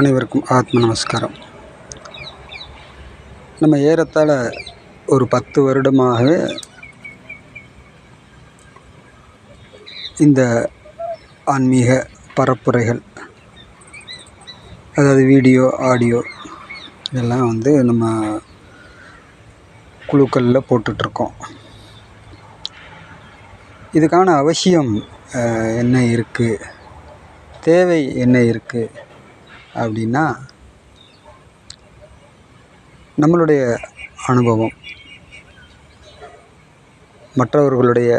அனைவருக்கும் ஆத்ம நமஸ்காரம். நம்ம ஏறத்தாழ ஒரு 10 வருடமாகவே இந்த ஆன்மீக பரப்புரைகள், அதாவது வீடியோ, ஆடியோ இதெல்லாம் நம்ம குழுக்களில் போட்டுட்ருக்கோம். இதுக்கான அவசியம் என்ன இருக்குது, தேவை என்ன இருக்குது அப்படின்னா, நம்மளுடைய அனுபவம், மற்றவர்களுடைய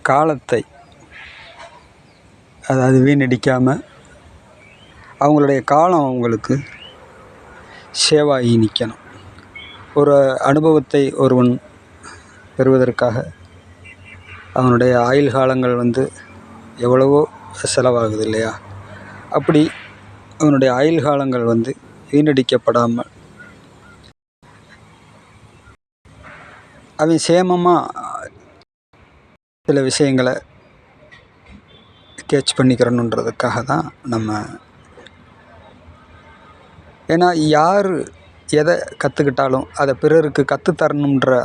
காலத்தை அதாவது வீணடிக்காமல் அவங்களுடைய காலம் அவங்களுக்கு சேவாகி நிற்கணும். ஒரு அனுபவத்தை ஒருவன் பெறுவதற்காக அவனுடைய ஆயுள் காலங்கள் எவ்வளவோ செலவாகுது இல்லையா? அப்படி அவனுடைய ஆயுள் காலங்கள் வீணடிக்கப்படாமல் அவன் சேமமாக சில விஷயங்களை கேட்ச் பண்ணிக்கிறணுன்றதுக்காக தான் நம்ம. ஏன்னா யார் எதை கற்றுக்கிட்டாலும் அதை பிறருக்கு கற்றுத்தரணுன்ற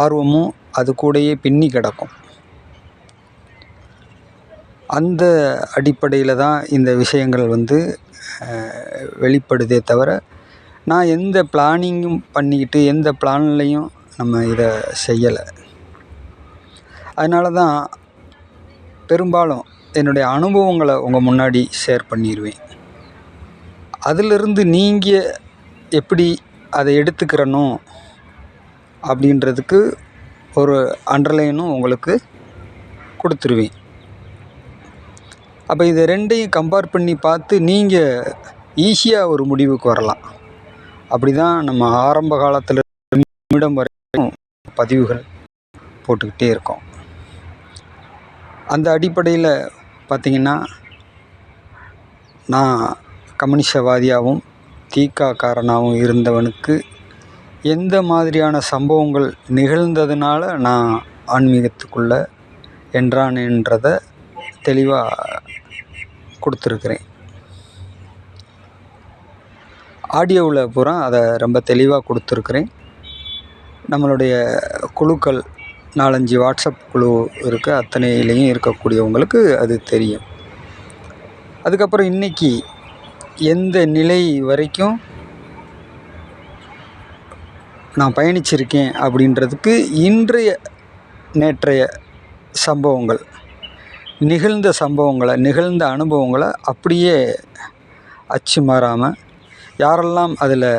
ஆர்வமும் அது கூடயே பின்னி கிடக்கும். அந்த அடிப்படையில் தான் இந்த விஷயங்கள் வெளிப்படுதே தவிர, நான் எந்த பிளானிங்கும் பண்ணிக்கிட்டு எந்த பிளான்லையும் நம்ம இதை செய்யலை. அதனால தான் பெரும்பாலும் என்னுடைய அனுபவங்களை உங்கள் முன்னாடி ஷேர் பண்ணிடுவேன். அதிலிருந்து நீங்கள் எப்படி அதை எடுத்துக்கிறணும் அப்படின்றதுக்கு ஒரு அண்டர்லைனும் உங்களுக்கு கொடுத்துருவேன். அப்போ இதை ரெண்டையும் கம்பேர் பண்ணி பார்த்து நீங்கள் ஈஸியாக ஒரு முடிவுக்கு வரலாம். அப்படி தான் நம்ம ஆரம்ப காலத்தில் நிமிடம் வரைக்கும் பதிவுகள் போட்டுக்கிட்டே இருக்கோம். அந்த அடிப்படையில் பார்த்திங்கன்னா, நான் கம்யூனிஸ்டவாதியாகவும் தீக்காக்காரனாகவும் இருந்தவனுக்கு எந்த மாதிரியான சம்பவங்கள் நிகழ்ந்ததுனால நான் ஆன்மீகத்துக்குள்ளே என்றானேன்றதை தெளிவாக கொடுத்துருக்குறேன். ஆடியோவில் பூரா அதை ரொம்ப தெளிவாக கொடுத்துருக்குறேன். நம்மளுடைய குழுக்கள் 4-5 வாட்ஸ்அப் குழு இருக்குது, அத்தனையிலையும் இருக்கக்கூடியவங்களுக்கு அது தெரியும். அதுக்கப்புறம் இன்றைக்கி எந்த நிலை வரைக்கும் நான் பயணிச்சிருக்கேன் அப்படின்றதுக்கு இன்றைய நேற்றைய சம்பவங்கள், நிகழ்ந்த அனுபவங்களை அப்படியே அச்சு மாறாமல் யாரெல்லாம் அதில்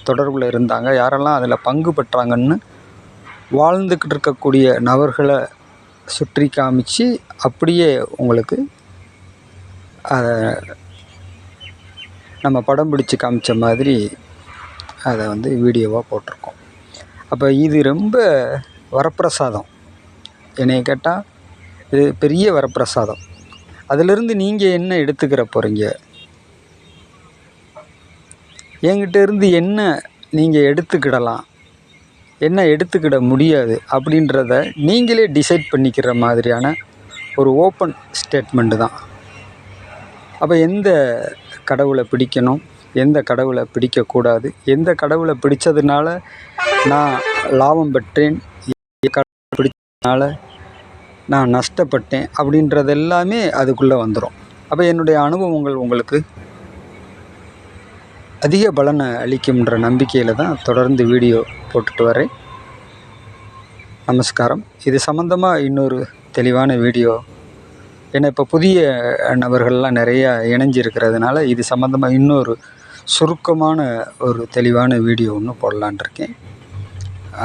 தொடர்பில் இருந்தாங்க, யாரெல்லாம் அதில் பங்கு பெற்றாங்கன்னு வாழ்ந்துக்கிட்டு இருக்கக்கூடிய நபர்களை சுற்றி காமிச்சு அப்படியே உங்களுக்கு அதை நம்ம படம் பிடிச்சி காமிச்ச மாதிரி அதை வீடியோவாக போட்டிருக்கோம். அப்போ இது ரொம்ப வரப்பிரசாதம். என்னைய கேட்டால் இது பெரிய வரப்பிரசாதம். அதிலிருந்து நீங்கள் என்ன எடுத்துக்கிற போகிறீங்க, என்கிட்ட இருந்து என்ன நீங்கள் எடுத்துக்கிடலாம், என்ன எடுத்துக்கிட முடியாது அப்படின்றத நீங்களே டிசைட் பண்ணிக்கிற மாதிரியான ஒரு ஓப்பன் ஸ்டேட்மெண்ட்டு தான். அப்போ எந்த கடவுளை பிடிக்கணும், எந்த கடவுளை பிடிக்கக்கூடாது, எந்த கடவுளை பிடிச்சதுனால நான் லாபம் பெற்றேன், கடவுளை பிடிச்சதுனால நான் நஷ்டப்பட்டேன் அப்படின்றது எல்லாமே அதுக்குள்ளே வந்துடும். அப்போ என்னுடைய அனுபவங்கள் உங்களுக்கு அதிக பலனை அளிக்கும்ன்ற நம்பிக்கையில் தான் தொடர்ந்து வீடியோ போட்டுட்டு வரேன். நமஸ்காரம். இது சம்மந்தமாக இன்னொரு தெளிவான வீடியோ, ஏன்னா இப்போ புதிய நபர்கள்லாம் நிறையா இணைஞ்சிருக்கிறதுனால இது சம்மந்தமாக இன்னொரு சுருக்கமான ஒரு தெளிவான வீடியோ ஒன்று போடலான் இருக்கேன்.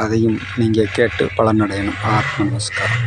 அதையும் நீங்கள் கேட்டு பலனடையணும். ஆத்ம நமஸ்காரம்.